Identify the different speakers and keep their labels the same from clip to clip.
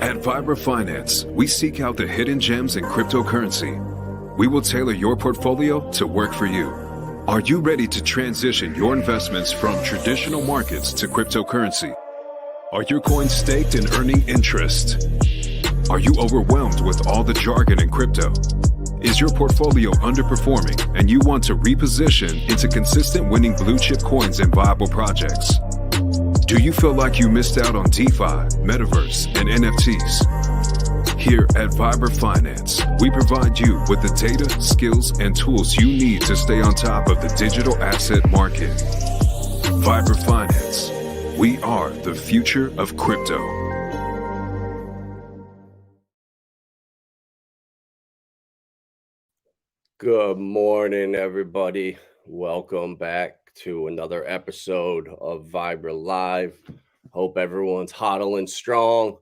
Speaker 1: At Vibra Finance, we seek out the hidden gems in cryptocurrency. We will tailor your portfolio to work for you. Are you ready to transition your investments from traditional markets to cryptocurrency? Are your coins staked and earning interest? Are you overwhelmed with all the jargon in crypto? Is your portfolio underperforming and you want to reposition into consistent winning blue chip coins and viable projects? Do you feel like you missed out on DeFi, Metaverse, and NFTs? Here at Vibra Finance, we provide you with the data, skills, and tools you need to stay on top of the digital asset market. Vibra Finance. We are the future of crypto.
Speaker 2: Good morning, everybody. Welcome back to another episode of Vibra Live. Hope everyone's hodling strong.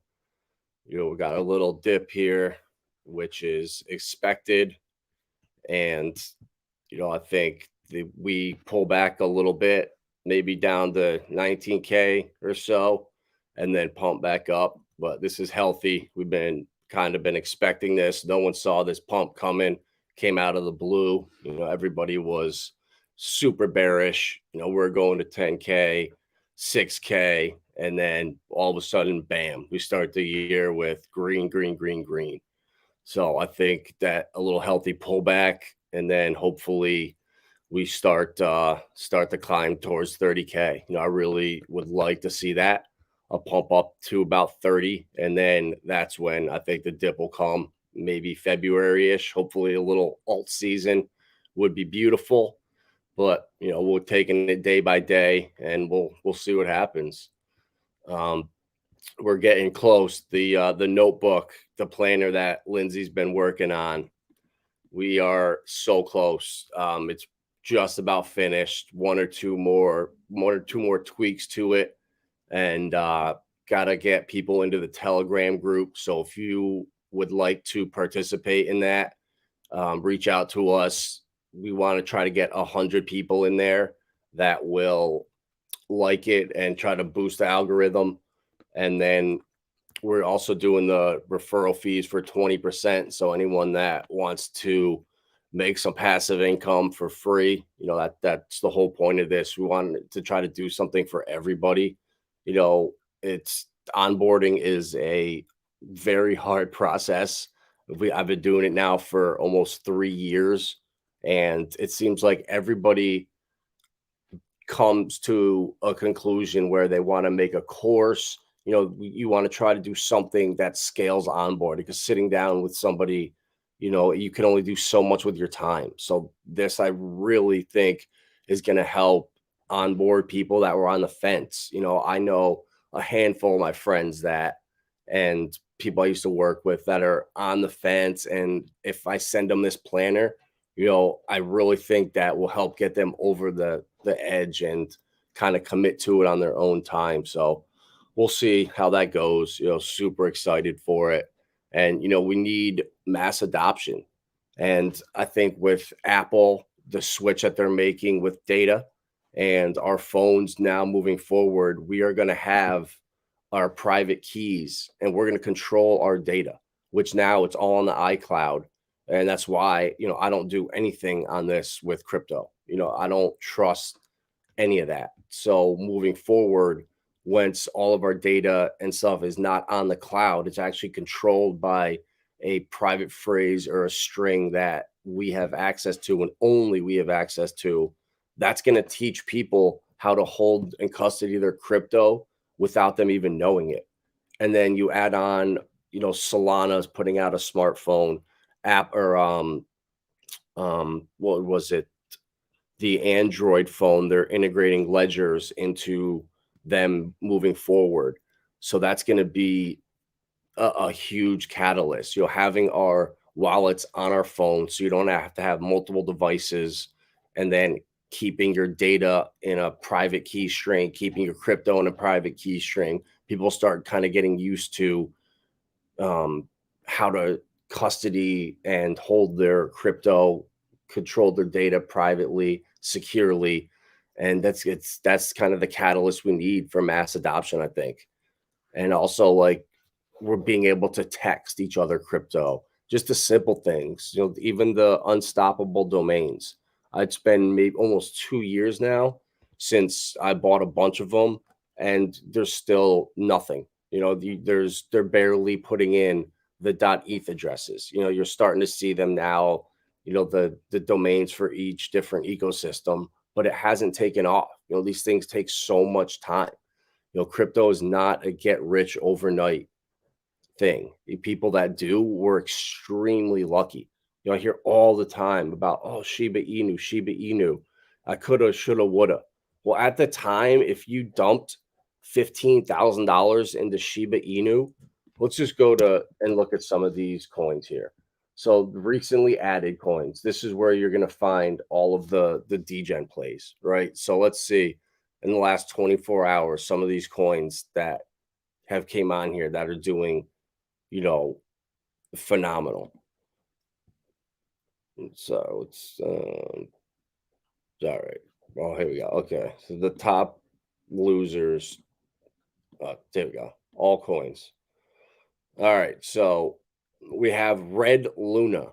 Speaker 2: We got a little dip here, which is expected. And, I think we pull back a little bit, maybe down to 19K or so, and then pump back up. But this is healthy. We've been expecting this. No one saw this pump coming. Came out of the blue. Everybody was super bearish. We're going to 10K, 6K, and then all of a sudden, bam, we start the year with green. So I think that a little healthy pullback, and then hopefully we start the climb towards 30K. I really would like to see that, a pump up to about 30, and then that's when I think the dip will come. Maybe February-ish. Hopefully a little alt season would be beautiful, but we're taking it day by day, and we'll see what happens. We're getting close. The notebook, the planner that Lindsay's been working on, we are so close. It's just about finished. One or two more tweaks to it, and gotta get people into the Telegram group. So if you would like to participate in that, reach out to us. We want to try to get 100 people in there that will like it and try to boost the algorithm. And then we're also doing the referral fees for 20%. So anyone that wants to make some passive income for free, that's the whole point of this. We want to try to do something for everybody. It's onboarding is a very hard process. I've been doing it now for almost 3 years, and it seems like everybody comes to a conclusion where they want to make a course. You want to try to do something that scales onboarding, because sitting down with somebody, you can only do so much with your time. So this, I really think, is going to help onboard people that were on the fence. I know a handful of my friends and people I used to work with that are on the fence. And if I send them this planner, I really think that will help get them over the edge and kind of commit to it on their own time. So we'll see how that goes. Super excited for it. And, we need mass adoption. And I think with Apple, the switch that they're making with data and our phones now moving forward, we are going to have our private keys, and we're going to control our data, which now it's all on the iCloud. And that's why, I don't do anything on this with crypto. I don't trust any of that. So moving forward, once all of our data and stuff is not on the cloud, it's actually controlled by a private phrase or a string that we have access to, and only we have access to. That's going to teach people how to hold in custody their crypto without them even knowing it. And then you add on, Solana is putting out a smartphone app, or what was it? The Android phone. They're integrating ledgers into them moving forward. So that's going to be a huge catalyst. Having our wallets on our phone, so you don't have to have multiple devices, and then keeping your data in a private key string, keeping your crypto in a private key string. People start kind of getting used to how to custody and hold their crypto, control their data privately, securely. And that's kind of the catalyst we need for mass adoption, I think. And also, like, we're being able to text each other crypto, just the simple things, you know, even the unstoppable domains. It's been maybe almost 2 years now since I bought a bunch of them, and there's still nothing. You know, they're barely putting in the .eth addresses. You know, you're starting to see them now. You know, the domains for each different ecosystem, but it hasn't taken off. You know, these things take so much time. You know, crypto is not a get rich overnight thing. The people that do were extremely lucky. You know, I hear all the time about, oh, Shiba Inu, Shiba Inu. I coulda, shoulda, woulda. Well, at the time, if you dumped $15,000 into Shiba Inu, let's just go to and look at some of these coins here. So recently added coins. This is where you're going to find all of the DEGEN plays, right? So let's see in the last 24 hours, some of these coins that have came on here that are doing, you know, phenomenal. So it's all right. Oh, here we go. Okay, so the top losers. There we go. All coins. All right, so we have Red Luna,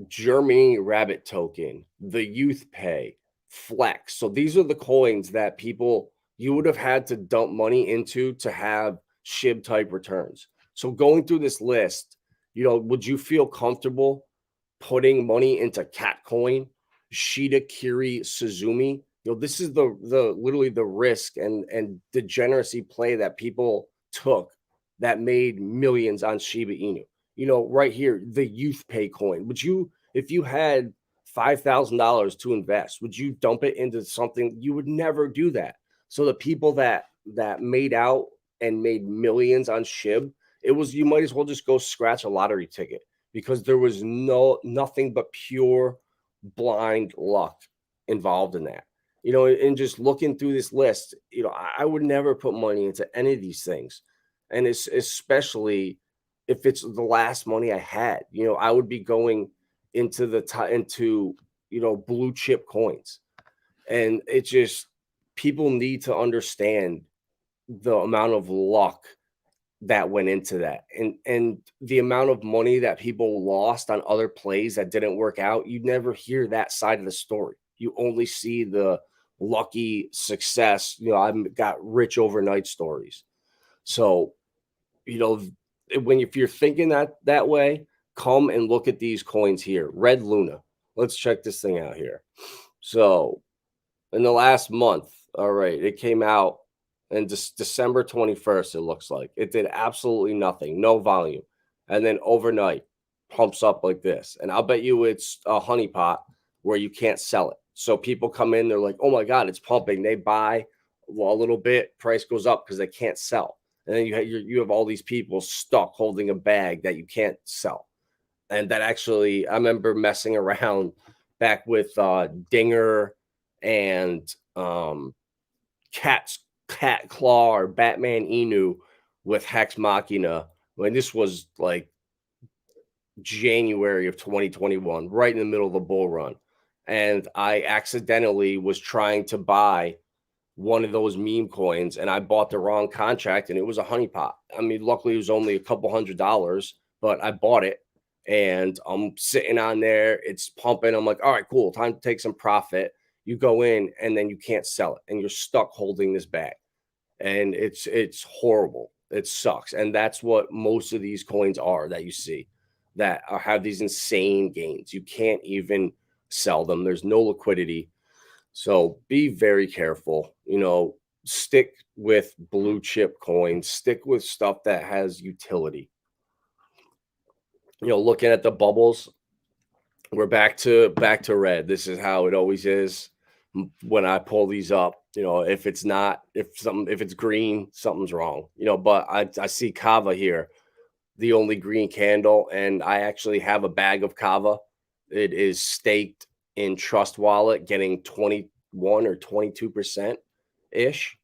Speaker 2: Germany Rabbit Token, the Youth Pay, Flex. So these are the coins that people you would have had to dump money into to have SHIB type returns. So going through this list, you know, would you feel comfortable putting money into Catcoin, Shida Kiri Suzumi? You know, this is the literally the risk and degeneracy play that people took that made millions on Shiba Inu. You know, right here, the Youth Pay coin. Would you, if you had $5,000 to invest, would you dump it into something? You would never do that. So the people that made out and made millions on SHIB, it was, you might as well just go scratch a lottery ticket, because there was nothing but pure blind luck involved in that. You know, and just looking through this list, you know, I would never put money into any of these things. And it's especially if it's the last money I had. You know, I would be going into into, you know, blue chip coins. And it's just, people need to understand the amount of luck that went into that, and the amount of money that people lost on other plays that didn't work out. You never hear that side of the story. You only see the lucky success, you know, I've got rich overnight stories. So, you know, if you're thinking that way, come and look at these coins here. Red Luna, let's check this thing out here. So in the last month, all right, it came out and December 21st, it looks like. It did absolutely nothing, no volume. And then overnight, pumps up like this. And I'll bet you it's a honeypot where you can't sell it. So people come in, they're like, oh my God, it's pumping. They buy a little bit, price goes up because they can't sell. And then you have all these people stuck holding a bag that you can't sell. And that actually, I remember messing around back with Dinger and Cat Claw or Batman Inu with Hex Machina when this was like January of 2021, right in the middle of the bull run. And I accidentally was trying to buy one of those meme coins, and I bought the wrong contract, and it was a honeypot. I mean, luckily it was only a couple $100, but I bought it, and I'm sitting on there. It's pumping. I'm like, all right, cool. Time to take some profit. You go in, and then you can't sell it, and you're stuck holding this bag. And it's horrible. It sucks. And that's what most of these coins are that you see that have these insane gains. You can't even sell them. There's no liquidity. So be very careful. You know, stick with blue chip coins, stick with stuff that has utility. You know, looking at the bubbles, we're back to red. This is how it always is when I pull these up. You know, if it's green, something's wrong. You know, but I see Kava here, the only green candle, and I actually have a bag of Kava. It is staked in Trust Wallet, getting 21 or 22% ish.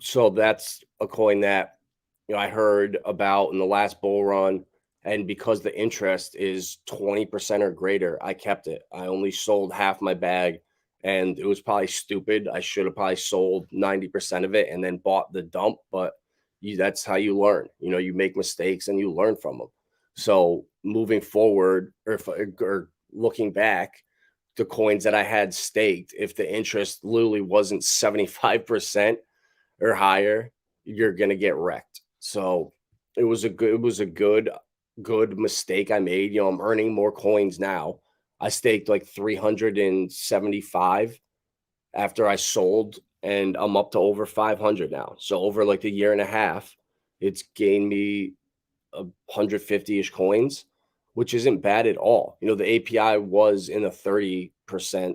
Speaker 2: So that's a coin that, you know, I heard about in the last bull run. And because the interest is 20% or greater, I kept it. I only sold half my bag, and it was probably stupid. I should have probably sold 90% of it and then bought the dump. But that's how you learn. You make mistakes and you learn from them. So moving forward, or looking back, the coins that I had staked, if the interest literally wasn't 75% or higher, you're gonna get wrecked. So it was a good mistake I made. I'm earning more coins now. I staked like 375 after I sold, and I'm up to over 500 now. So over like a year and a half, it's gained me 150-ish coins, which isn't bad at all. The API was in the 30%,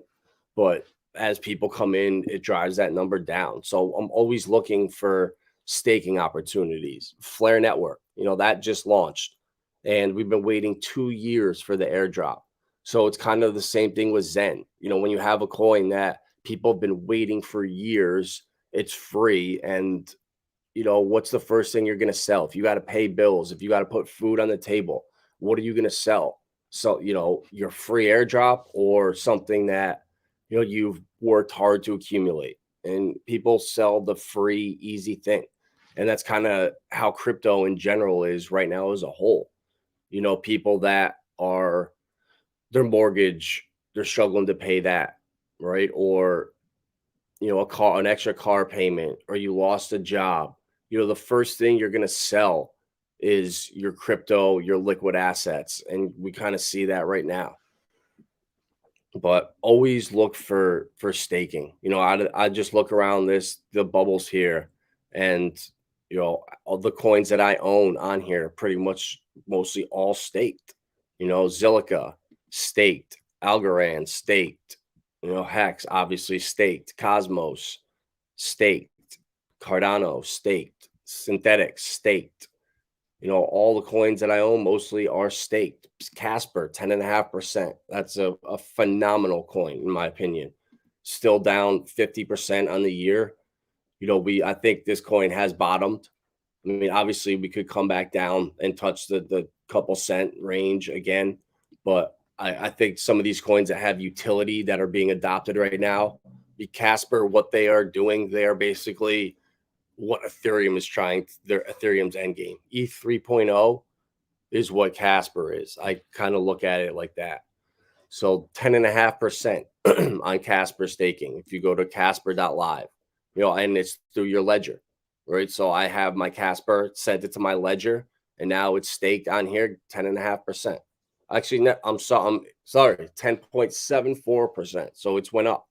Speaker 2: but as people come in, it drives that number down. So I'm always looking for staking opportunities. Flare Network, that just launched, and we've been waiting 2 years for the airdrop. So it's kind of the same thing with Zen. When you have a coin that people have been waiting for years, it's free, and what's the first thing you're going to sell? If you got to pay bills, if you got to put food on the table, what are you going to sell? So, your free airdrop or something that, you've worked hard to accumulate, and people sell the free, easy thing. And that's kind of how crypto in general is right now as a whole. People that are their mortgage, they're struggling to pay that, right? Or, an extra car payment, or you lost a job. The first thing you're going to sell is your crypto, your liquid assets. And we kind of see that right now. But always look for staking. I just look around the bubbles here, and, all the coins that I own on here are pretty much mostly all staked. Zilliqa, staked. Algorand, staked. Hex, obviously staked. Cosmos, staked. Cardano, staked. Synthetic, staked. All the coins that I own mostly are staked. Casper, 10.5%. That's a phenomenal coin, in my opinion. Still down 50% on the year. I think this coin has bottomed. I mean, obviously, we could come back down and touch the couple cent range again, but I think some of these coins that have utility that are being adopted right now, Casper, what they are doing, they are basically what Ethereum is trying, their Ethereum's end game. ETH 3.0 is what Casper is. I kind of look at it like that. So 10.5% on Casper staking. If you go to casper.live, and it's through your ledger, right? So I have my Casper, sent it to my ledger, and now it's staked on here, 10.5%. Actually, I'm sorry, 10.74%. So it's went up.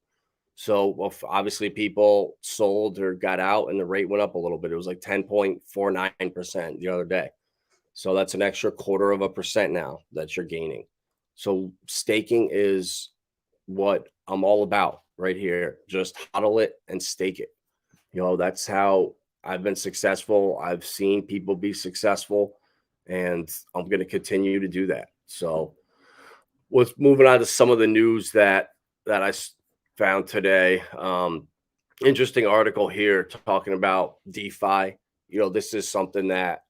Speaker 2: So obviously people sold or got out, and the rate went up a little bit. It was like 10.49% the other day. So that's an extra 0.25% now that you're gaining. So staking is what I'm all about right here. Just hodl it and stake it. That's how I've been successful. I've seen people be successful, and I'm going to continue to do that. So let's moving on to some of the news that I found today. Interesting article here talking about DeFi. This is something that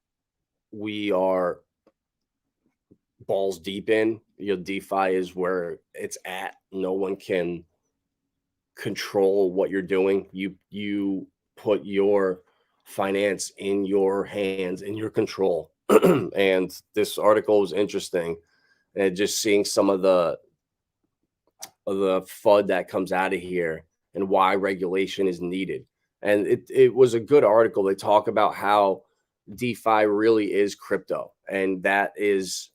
Speaker 2: we are balls deep in. DeFi is where it's at. No one can control what you're doing. You put your finance in your hands, in your control. And this article was interesting, and just seeing some of the FUD that comes out of here and why regulation is needed. And it was a good article. They talk about how DeFi really is crypto, and that is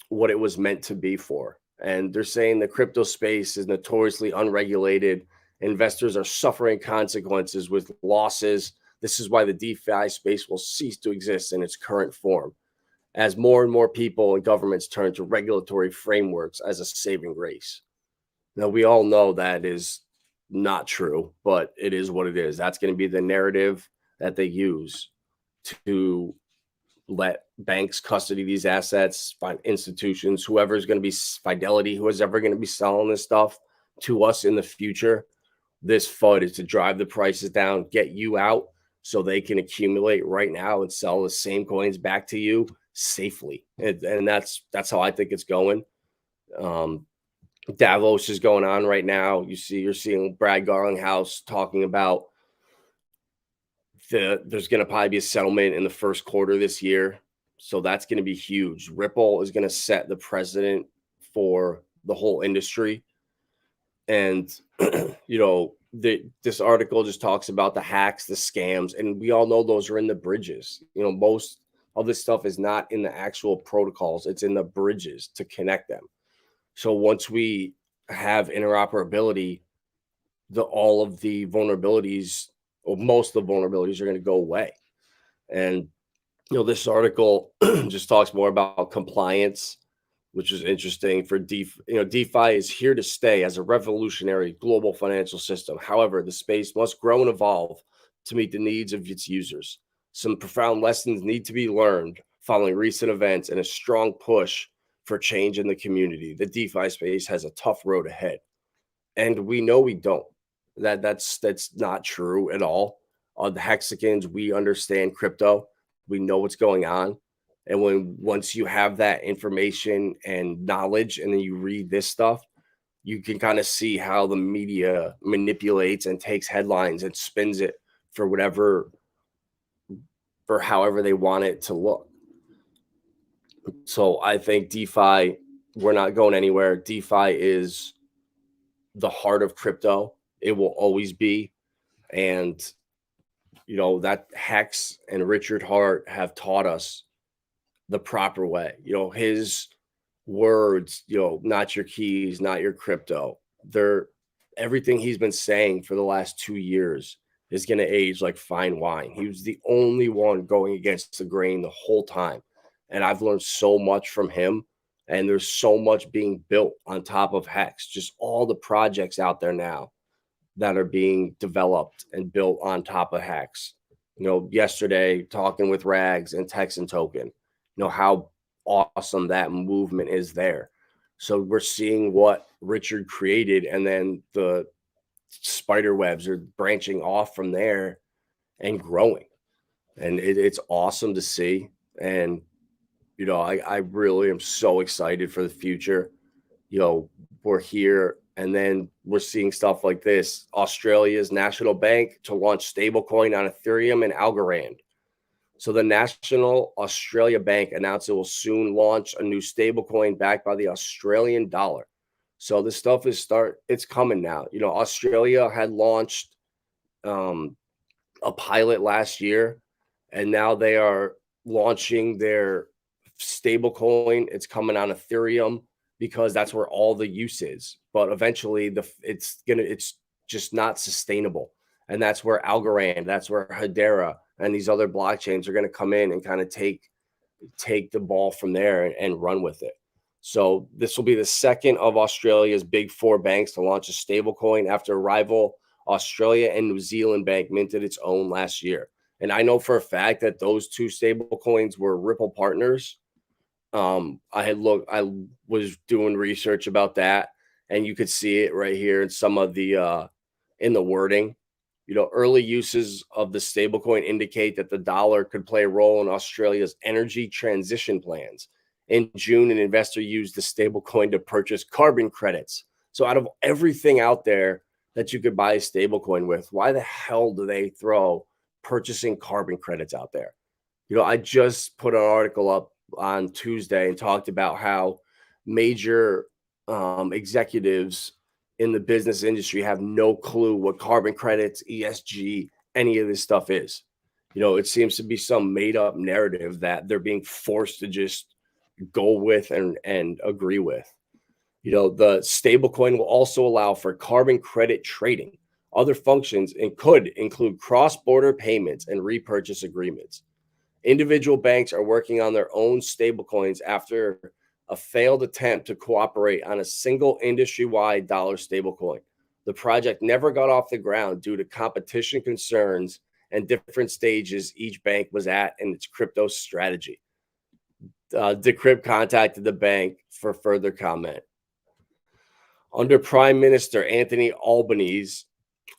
Speaker 2: what it was meant to be for. And they're saying the crypto space is notoriously unregulated. Investors are suffering consequences with losses. This is why the DeFi space will cease to exist in its current form, as more and more people and governments turn to regulatory frameworks as a saving grace. Now, we all know that is not true, but it is what it is. That's going to be the narrative that they use to let banks custody these assets, find institutions, whoever's going to be Fidelity, who's ever going to be selling this stuff to us in the future. This FUD is to drive the prices down, get you out so they can accumulate right now and sell the same coins back to you safely. And that's how I think it's going. Davos is going on right now. You're seeing Brad Garlinghouse talking about There's going to probably be a settlement in the first quarter this year. So that's going to be huge. Ripple is going to set the precedent for the whole industry. And, this article just talks about the hacks, the scams, and we all know those are in the bridges. Most of this stuff is not in the actual protocols. It's in the bridges to connect them. So once we have interoperability, all of the vulnerabilities, or most of the vulnerabilities, are going to go away. And this article just talks more about compliance, which is interesting for DeFi. DeFi is here to stay as a revolutionary global financial system. However, the space must grow and evolve to meet the needs of its users. Some profound lessons need to be learned following recent events and a strong push for change in the community. The DeFi space has a tough road ahead. And we know we don't. That's not true at all. The Hexicans, we understand crypto. We know what's going on. And once you have that information and knowledge, and then you read this stuff, you can kind of see how the media manipulates and takes headlines and spins it for however they want it to look. So I think DeFi, we're not going anywhere. DeFi is the heart of crypto. It will always be. And, that Hex and Richard Hart have taught us the proper way. His words, not your keys, not your crypto. Everything he's been saying for the last 2 years is going to age like fine wine. He was the only one going against the grain the whole time. And I've learned so much from him. And there's so much being built on top of Hex, just all the projects out there now that are being developed and built on top of Hex. Yesterday, talking with Rags and Texan Token, how awesome that movement is there. So we're seeing what Richard created, and then the spider webs are branching off from there and growing. And it's awesome to see. And, I really am so excited for the future. We're here, and then we're seeing stuff like this. Australia's national bank to launch stablecoin on Ethereum and Algorand. So the National Australia Bank announced it will soon launch a new stablecoin backed by the Australian dollar. So this stuff it's coming now. Australia had launched a pilot last year, and now they are launching their stablecoin. It's coming on Ethereum because that's where all the use is. But eventually it's just not sustainable. And that's where Algorand, that's where Hedera and these other blockchains are going to come in and kind of take the ball from there and run with it. So this will be the second of Australia's big four banks to launch a stablecoin after rival Australia and New Zealand bank minted its own last year. And I know for a fact that those two stablecoins were Ripple partners. I was doing research about that, and you could see it right here in some of the in the wording. Early uses of the stablecoin indicate that the dollar could play a role in Australia's energy transition plans. In June, an investor used the stablecoin to purchase carbon credits. So out of everything out there that you could buy a stablecoin with, why the hell do they throw purchasing carbon credits out there? I just put an article up on Tuesday and talked about how major executives in the business industry have no clue what carbon credits, ESG, any of this stuff is. It seems to be some made up narrative that they're being forced to just go with and agree with. The stablecoin will also allow for carbon credit trading. Other functions could include cross-border payments and repurchase agreements. Individual banks are working on their own stablecoins after a failed attempt to cooperate on a single industry-wide dollar stablecoin. The project never got off the ground due to competition concerns and different stages each bank was at in its crypto strategy. Decrypt contacted the bank for further comment. Under Prime Minister Anthony Albanese,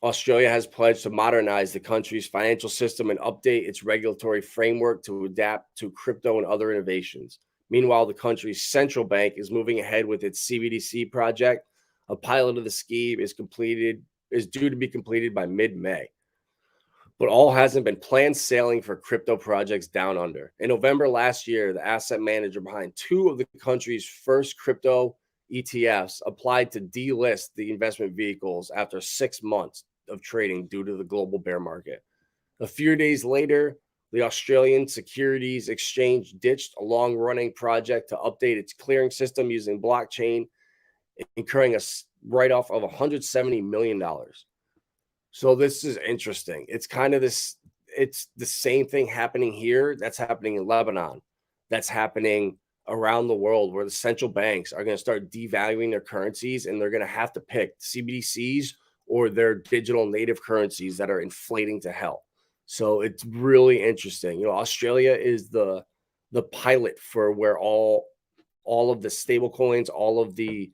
Speaker 2: Australia has pledged to modernize the country's financial system and update its regulatory framework to adapt to crypto and other innovations. Meanwhile, the country's central bank is moving ahead with its CBDC project. A pilot of the scheme is due to be completed by mid-May. but all hasn't been planned sailing for crypto projects down under. In November last year, the asset manager behind two of the country's first crypto ETFs applied to delist the investment vehicles after 6 months of trading due to the global bear market. A few days later, the Australian Securities Exchange ditched a long-running project to update its clearing system using blockchain, incurring a write-off of $170 million. So this is interesting. It's kind of this, it's the same thing happening here that's happening in Lebanon, that's happening around the world, where the central banks are going to start devaluing their currencies, and they're going to have to pick CBDCs or their digital native currencies that are inflating to hell. So it's really interesting. Australia is the pilot for where all of the stable coins, all of the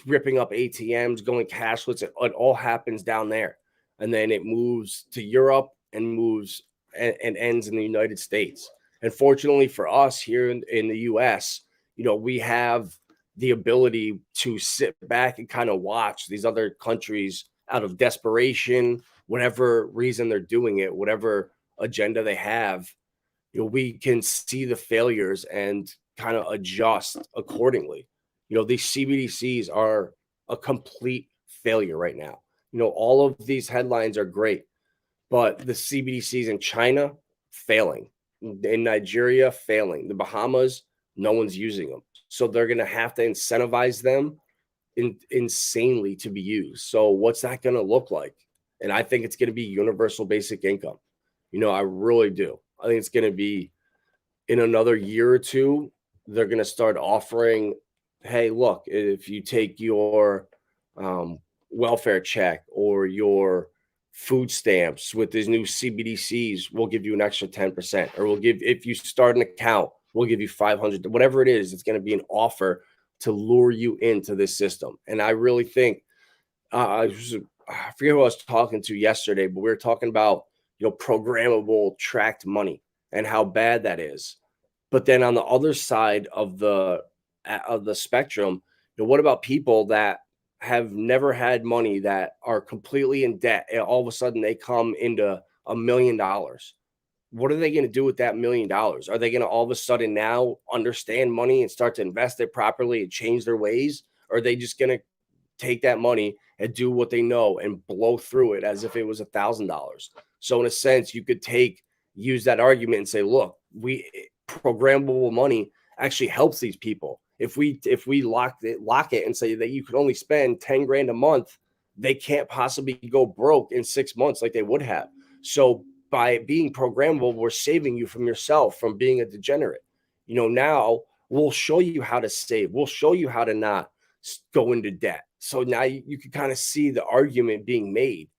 Speaker 2: ripping up ATMs, going cashless, it all happens down there. And then it moves to Europe and moves and ends in the United States. And fortunately for us here in the US, we have the ability to sit back and kind of watch these other countries out of desperation, whatever reason they're doing it, whatever agenda they have. We can see the failures and kind of adjust accordingly. These CBDCs are a complete failure right now. All of these headlines are great, but the CBDCs in China failing, in Nigeria failing, the Bahamas, no one's using them. So they're going to have to incentivize them insanely to be used. So what's that going to look like? And I think it's going to be universal basic income. I really do. I think it's going to be, in another year or two, they're going to start offering, hey, look, if you take your welfare check or your food stamps with these new CBDCs, we'll give you an extra 10%, or if you start an account, we'll give you 500, whatever it is. It's going to be an offer to lure you into this system. And I really think, I forget who I was talking to yesterday, but we were talking about, programmable tracked money and how bad that is. But then on the other side of the spectrum, what about people that have never had money, that are completely in debt, and all of a sudden they come into $1 million? What are they going to do with that $1 million? Are they going to all of a sudden now understand money and start to invest it properly and change their ways? Or are they just going to take that money and do what they know and blow through it as if it was $1,000? So in a sense, you could use that argument and say, look, programmable money actually helps these people. If we lock it and say that you could only spend 10 grand a month, they can't possibly go broke in 6 months like they would have. So by being programmable, we're saving you from yourself, from being a degenerate. Now we'll show you how to save. We'll show you how to not go into debt. So now you can kind of see the argument being made,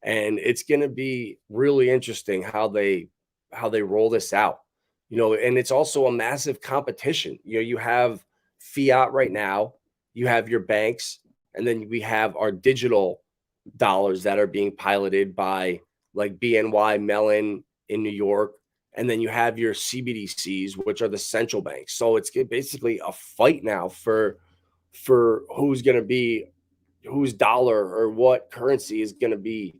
Speaker 2: and it's going to be really interesting how they roll this out. And it's also a massive competition. You have fiat right now, you have your banks, and then we have our digital dollars that are being piloted by like BNY Mellon in New York. And then you have your CBDCs, which are the central banks. So it's basically a fight now for who's going to be, whose dollar or what currency is going to be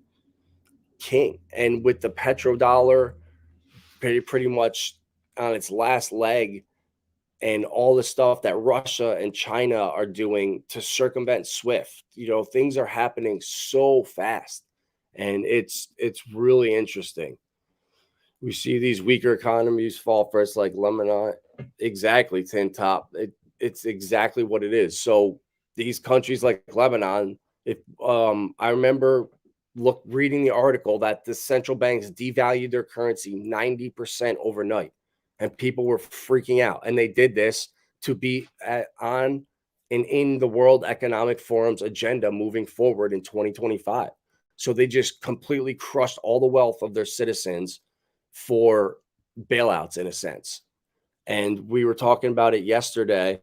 Speaker 2: king. And with the petrodollar pretty much on its last leg, and all the stuff that Russia and China are doing to circumvent SWIFT, things are happening so fast, and it's really interesting. We see these weaker economies fall first, like Lebanon. Exactly, Tin Top. It's exactly what it is. So these countries like Lebanon, if I remember reading the article that the central banks devalued their currency 90% overnight, and people were freaking out. And they did this to be on and in the World Economic Forum's agenda moving forward in 2025. So they just completely crushed all the wealth of their citizens for bailouts, in a sense. And we were talking about it yesterday.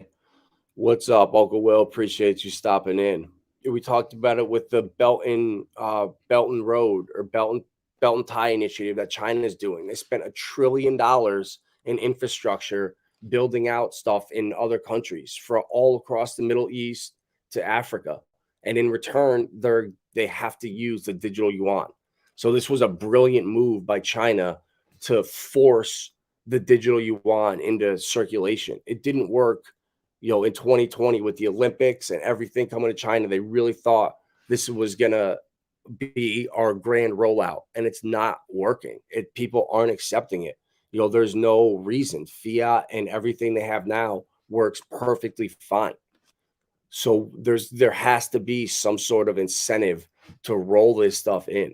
Speaker 2: What's up, Uncle Will? Appreciate you stopping in. We talked about it with the Belt and Road, or Belt and Tie initiative that China is doing. They spent $1 trillion in infrastructure building out stuff in other countries, for all across the Middle East to Africa. And in return, they have to use the digital yuan. So this was a brilliant move by China to force the digital yuan into circulation. It didn't work, in 2020 with the Olympics and everything coming to China. They really thought this was going to be our grand rollout, and it's not working. People aren't accepting it. There's no reason. Fiat and everything they have now works perfectly fine. So there has to be some sort of incentive to roll this stuff in.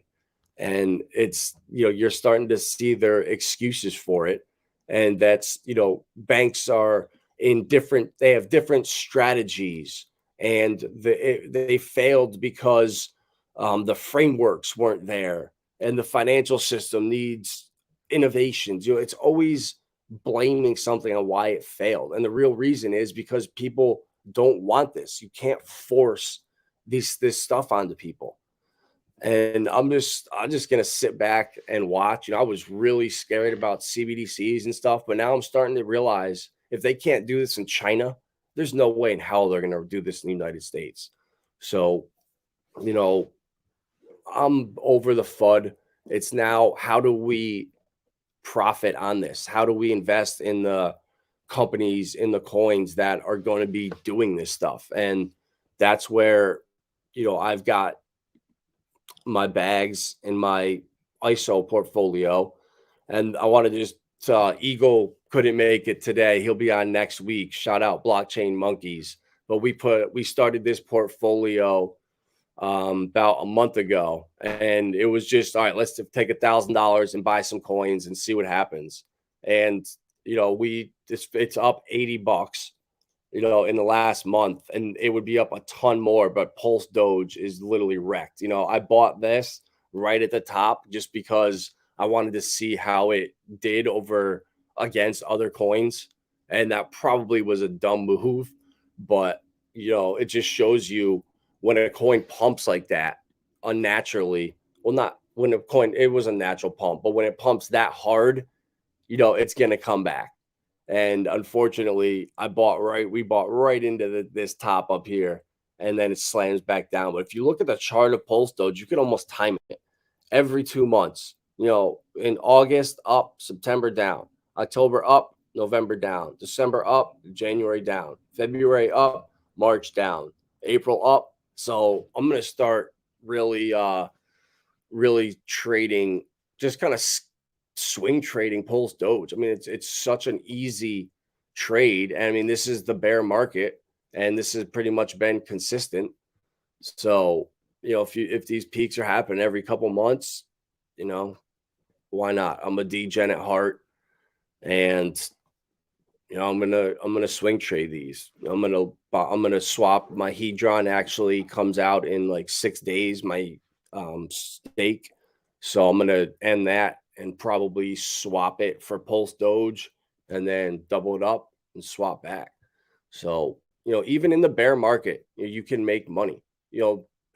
Speaker 2: And it's, you're starting to see their excuses for it. And that's, banks are they have different strategies, and they failed because the frameworks weren't there, and the financial system needs innovations. It's always blaming something on why it failed. And the real reason is because people don't want this. You can't force this stuff onto people. And I'm just gonna sit back and watch. I was really scared about CBDCs and stuff, but now I'm starting to realize if they can't do this in China, there's no way in hell they're gonna do this in the United States. So, I'm over the FUD. It's now, how do we profit on this? How do we invest in the companies, in the coins that are going to be doing this stuff? And that's where, I've got my bags in my ISO portfolio. And I want to just, Eagle couldn't make it today. He'll be on next week. Shout out Blockchain Monkeys. But we started this portfolio about a month ago, and it was just, all right, let's take $1,000 and buy some coins and see what happens. And it's up $80 in the last month, and it would be up a ton more, but Pulse Doge is literally wrecked. I bought this right at the top just because I wanted to see how it did over against other coins, and that probably was a dumb move, but it just shows you when a coin pumps like that unnaturally. Well, not when a coin, it was a natural pump, but when it pumps that hard, it's going to come back. And unfortunately, we bought right into this top up here, and then it slams back down. But if you look at the chart of Pulse Doge, you can almost time it every 2 months. In August up, September down, October up, November down, December up, January down, February up, March down, April up. So I'm going to start really trading, just kind of swing trading Pulse Doge. I mean, it's such an easy trade. And I mean, this is the bear market, and this has pretty much been consistent. So, if these peaks are happening every couple months, why not? I'm a DEGEN at heart, and I'm gonna swing trade these. I'm gonna swap. My Hedron actually comes out in like 6 days, my stake. So I'm gonna end that and probably swap it for Pulse Doge, and then double it up and swap back. So, even in the bear market, you can make money.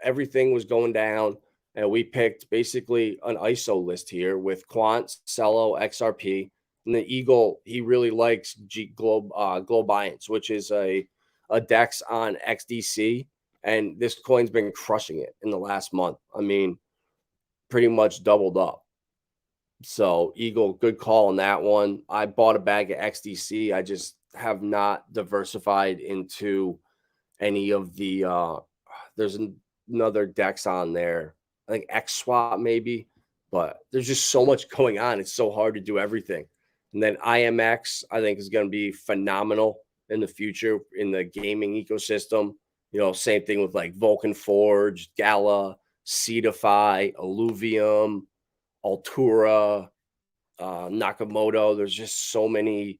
Speaker 2: Everything was going down, and we picked basically an ISO list here with Quant, Cello, XRP. And the Eagle, he really likes Globiance, which is a DEX on XDC. And this coin's been crushing it in the last month. I mean, pretty much doubled up. So Eagle, good call on that one. I bought a bag of XDC. I just have not diversified into any of the there's another DEX on there. I think XSwap maybe, but there's just so much going on. It's so hard to do everything. And then IMX, I think, is going to be phenomenal in the future in the gaming ecosystem. Same thing with like Vulcan Forge, Gala, Cetify, Illuvium, Altura, Nakamoto. There's just so many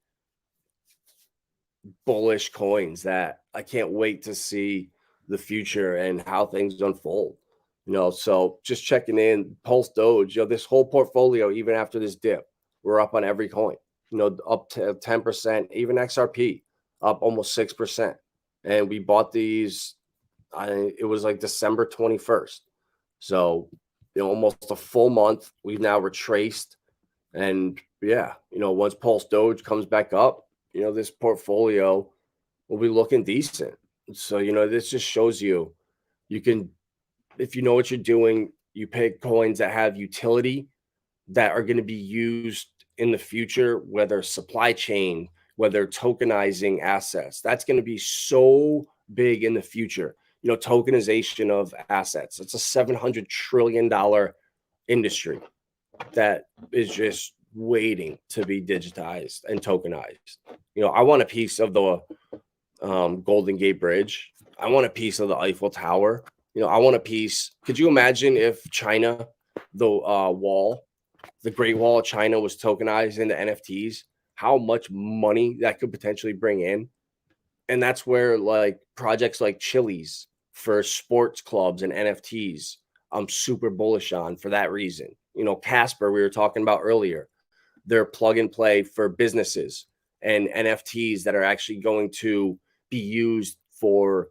Speaker 2: bullish coins that I can't wait to see the future and how things unfold. So just checking in, Pulse Doge, this whole portfolio, even after this dip, we're up on every coin, up to 10%, even XRP up almost 6%. And we bought these, it was like December 21st. So, almost a full month. We've now retraced. And yeah, once Pulse Doge comes back up, this portfolio will be looking decent. So, this just shows you can, if you know what you're doing, You pick coins that have utility, that are going to be used in the future, whether supply chain, whether tokenizing assets. That's going to be so big in the future. Tokenization of assets. It's a $700 trillion industry that is just waiting to be digitized and tokenized. I want a piece of the Golden Gate Bridge. I want a piece of the Eiffel Tower. I want a piece. Could you imagine if China, the Great Wall of China, was tokenized into NFTs? How much money that could potentially bring in? And that's where like projects like Chili's for sports clubs and NFTs, I'm super bullish on for that reason. Casper, we were talking about earlier, they're plug and play for businesses and NFTs that are actually going to be used for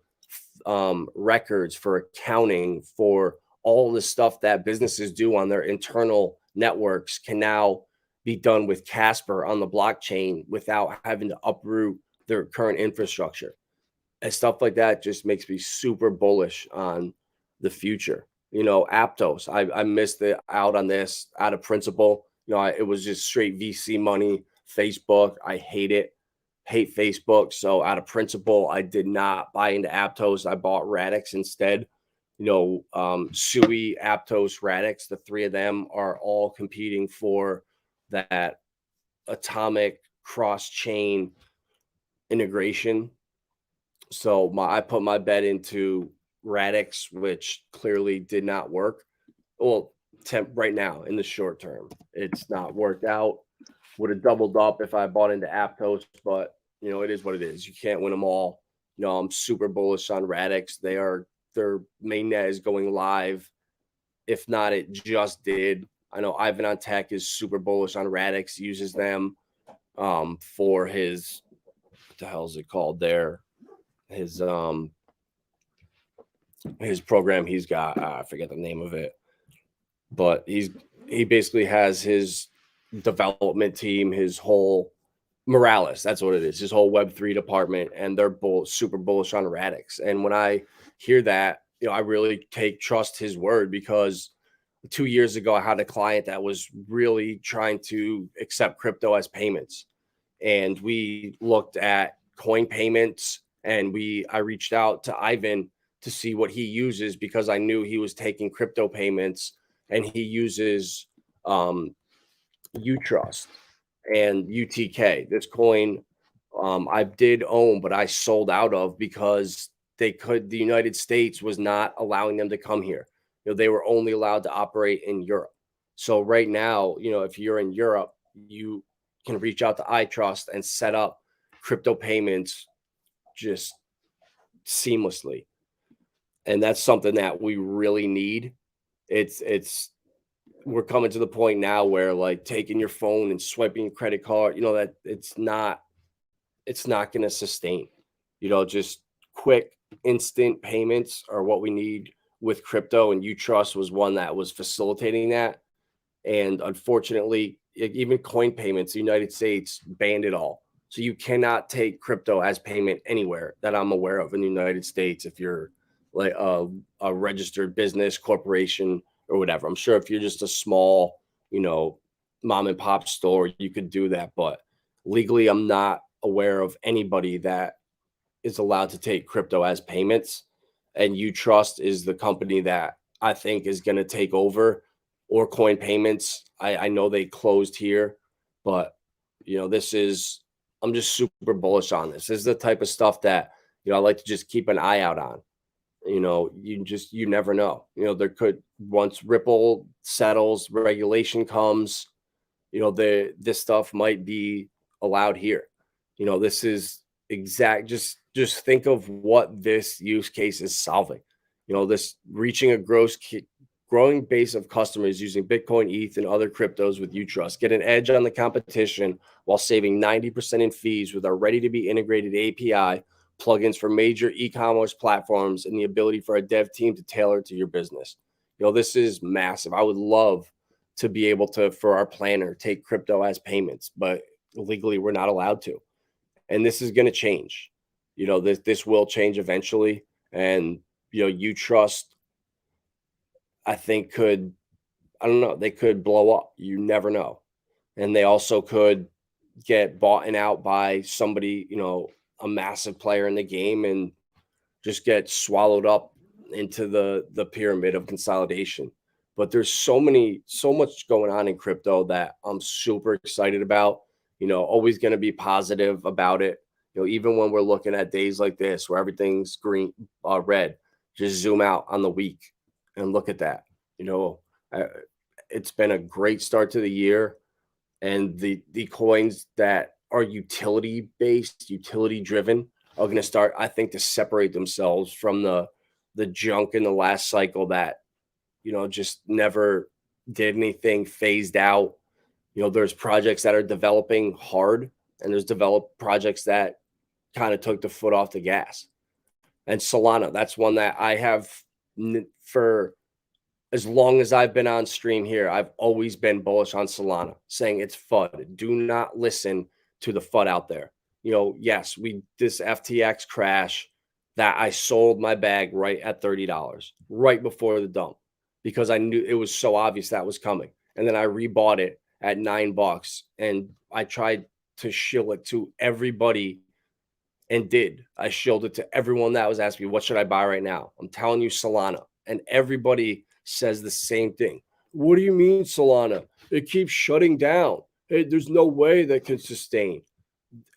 Speaker 2: records, for accounting, for all the stuff that businesses do on their internal networks can now be done with Casper on the blockchain without having to uproot their current infrastructure. And stuff like that just makes me super bullish on the future. Aptos, I missed it out on this out of principle. It was just straight VC money. Facebook, I hate Facebook. So out of principle, I did not buy into Aptos. I bought Radix instead. Sui, Aptos, Radix, the three of them are all competing for that atomic cross-chain integration. So I put my bet into Radix, which clearly did not work. Well, right now in the short term, it's not worked out. Would have doubled up if I bought into Aptos, but it is what it is. You can't win them all. I'm super bullish on Radix. Their mainnet is going live. If not, it just did. I know Ivan on Tech is super bullish on Radix, uses them for his, what the hell is it called there? His program he's got. I forget the name of it. But he basically has his development team, his whole Morales, that's what it is, his whole Web3 department, and they're super bullish on Radix. And when I hear that, I really trust his word, because 2 years ago I had a client that was really trying to accept crypto as payments, and we looked at coin payments, and I reached out to Ivan to see what he uses, because I knew he was taking crypto payments, and he uses Utrust and UTK. This coin I did own, but I sold out of because the United States was not allowing them to come here. They were only allowed to operate in Europe. So right now, if you're in Europe, you can reach out to iTrust and set up crypto payments just seamlessly. And that's something that we really need. We're coming to the point now where like taking your phone and swiping your credit card, that it's not going to sustain. Just quick, instant payments are what we need with crypto, and Utrust was one that was facilitating that. And unfortunately, even coin payments, the United States banned it all. So you cannot take crypto as payment anywhere that I'm aware of in the United States if you're like a registered business, corporation, or whatever. I'm sure if you're just a small, mom and pop store, you could do that. But legally, I'm not aware of anybody that is allowed to take crypto as payments. And Utrust is the company that I think is going to take over, or coin payments. I know they closed here, but I'm just super bullish on this. This is the type of stuff that, I like to just keep an eye out on. You never know. There could, once Ripple settles, regulation comes, this stuff might be allowed here. This is just think of what this use case is solving. This reaching a growing base of customers using Bitcoin, ETH, and other cryptos with Utrust. Get an edge on the competition while saving 90% in fees with our ready-to-be integrated API, plugins for major e-commerce platforms, and the ability for a dev team to tailor to your business. This is massive. I would love to be able to, for our planner, take crypto as payments, but legally we're not allowed to. And this is going to change. This will change eventually. And, Utrust, I think could, I don't know, they could blow up. You never know. And they also could get bought and out by somebody, a massive player in the game and just get swallowed up into the pyramid of consolidation. But there's so much going on in crypto that I'm super excited about, always going to be positive about it. Even when we're looking at days like this where everything's green, red, just zoom out on the week and look at that. Uh, it's been a great start to the year, and the coins that are utility based, utility driven, are going to start, I think, to separate themselves from the junk in the last cycle that just never did anything, phased out. There's projects that are developing hard, and there's developed projects that kind of took the foot off the gas. And Solana, that's one that I have for as long as I've been on stream here. I've always been bullish on Solana, saying it's FUD. Do not listen to the FUD out there. Yes, this FTX crash that I sold my bag right at $30, right before the dump, because I knew it was so obvious that was coming. And then I rebought it at $9, and I tried to shill it to everybody, and did. I shilled it to everyone that was asking me, what should I buy right now? I'm telling you, Solana. And everybody says the same thing. What do you mean, Solana? It keeps shutting down. Hey, there's no way that can sustain.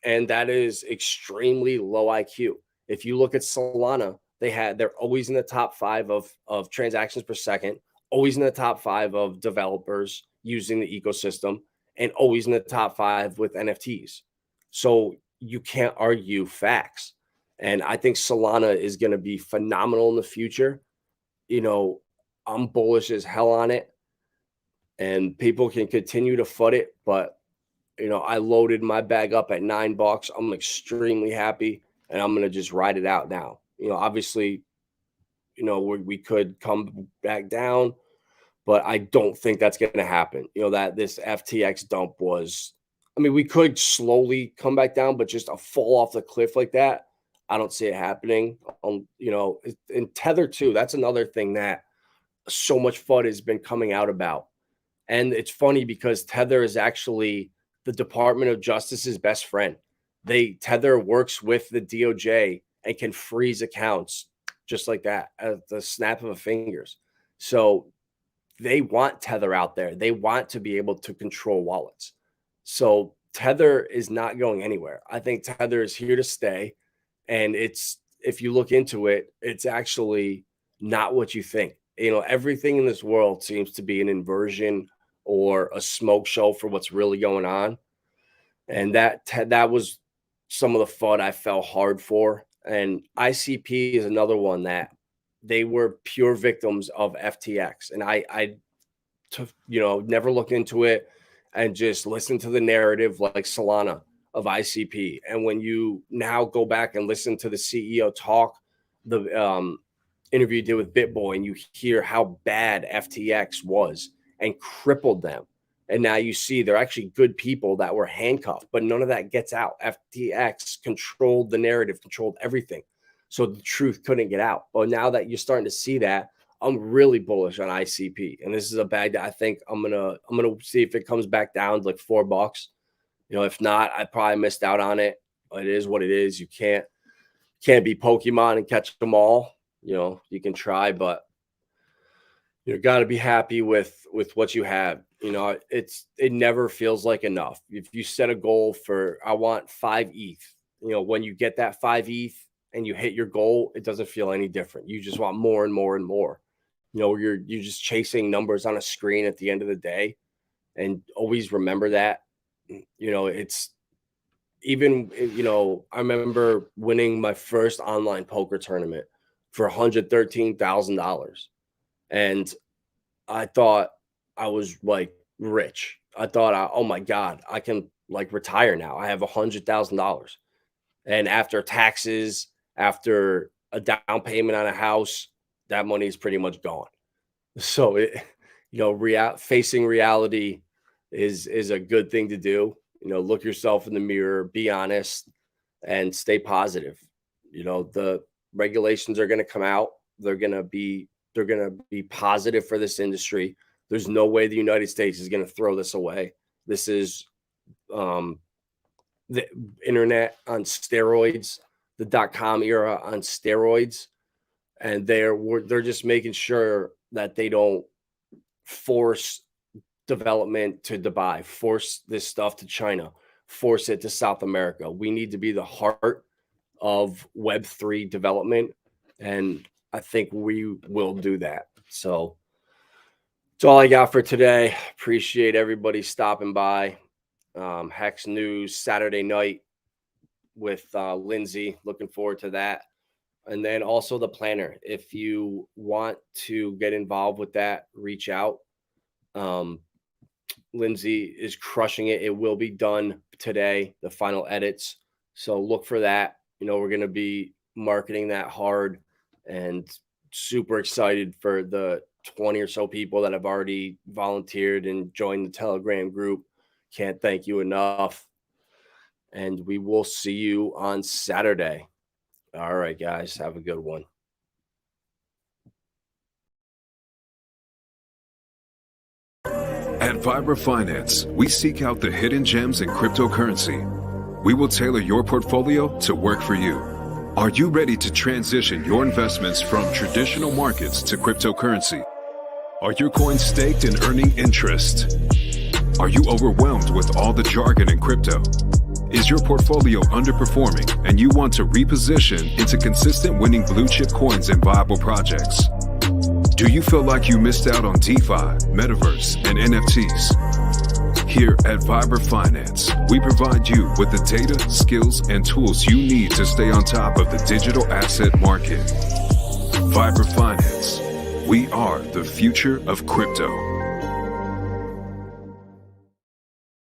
Speaker 2: And that is extremely low IQ. If you look at Solana, they're always in the top 5 of transactions per second, always in the top 5 of developers using the ecosystem, and always in the top 5 with NFTs. So you can't argue facts. And I think Solana is going to be phenomenal in the future. I'm bullish as hell on it, and people can continue to FUD it. But, I loaded my bag up at $9. I'm extremely happy, and I'm going to just ride it out now. Obviously, we could come back down, but I don't think that's going to happen. That this FTX dump was, we could slowly come back down, but just a fall off the cliff like that, I don't see it happening. And Tether too, that's another thing that so much FUD has been coming out about. And it's funny because Tether is actually the Department of Justice's best friend. Tether works with the DOJ and can freeze accounts just like that at the snap of a fingers. So they want Tether out there. They want to be able to control wallets. So Tether is not going anywhere. I think Tether is here to stay. And if you look into it, it's actually not what you think. Everything in this world seems to be an inversion or a smoke show for what's really going on. And that was some of the FUD I fell hard for. And ICP is another one that they were pure victims of FTX. And I never looked into it and just listened to the narrative like Solana of ICP. And when you now go back and listen to the CEO talk, the interview you did with BitBoy, and you hear how bad FTX was and crippled them. And now you see they're actually good people that were handcuffed, but none of that gets out. FTX controlled the narrative, controlled everything. So the truth couldn't get out. But now that you're starting to see that, I'm really bullish on ICP. And this is a bag that I think I'm gonna see if it comes back down to like $4. If not, I probably missed out on it. It is what it is. You can't be Pokemon and catch them all. You can try, but you got to be happy with what you have. It never feels like enough. If you set a goal for, I want 5 ETH, when you get that 5 ETH and you hit your goal, it doesn't feel any different. You just want more and more and more. You're just chasing numbers on a screen at the end of the day, and always remember that. It's even, I remember winning my first online poker tournament for $113,000. And I thought I was like rich. I thought, oh my God, I can like retire now. I have $100,000. And after taxes, after a down payment on a house, that money is pretty much gone. So facing reality is a good thing to do. Look yourself in the mirror, be honest, and stay positive. The regulations are going to come out. They're going to be They're going to be positive for this industry. There's no way the United States is going to throw this away. This is the internet on steroids, the .com era on steroids, and they're just making sure that they don't force development to Dubai, force this stuff to China, force it to South America. We need to be the heart of Web3 development, and I think we will do that. So that's all I got for today. Appreciate everybody stopping by. Hex News Saturday night with Lindsay. Looking forward to that. And then also the planner. If you want to get involved with that, reach out. Lindsay is crushing it. It will be done today, the final edits. So look for that. You know, we're going to be marketing that hard, and super excited for the 20 or so people that have already volunteered and joined the Telegram group. Can't thank you enough. And we will see you on Saturday. All right, guys, have a good one.
Speaker 1: At Vibra Finance, we seek out the hidden gems in cryptocurrency. We will tailor your portfolio to work for you. Are you ready to transition your investments from traditional markets to cryptocurrency? Are your coins staked and earning interest? Are you overwhelmed with all the jargon in crypto? Is your portfolio underperforming and you want to reposition into consistent winning blue chip coins and viable projects? Do you feel like you missed out on DeFi, Metaverse, and NFTs? Here at Vibra Finance, we provide you with the data, skills, and tools you need to stay on top of the digital asset market. Vibra Finance. We are the future of crypto.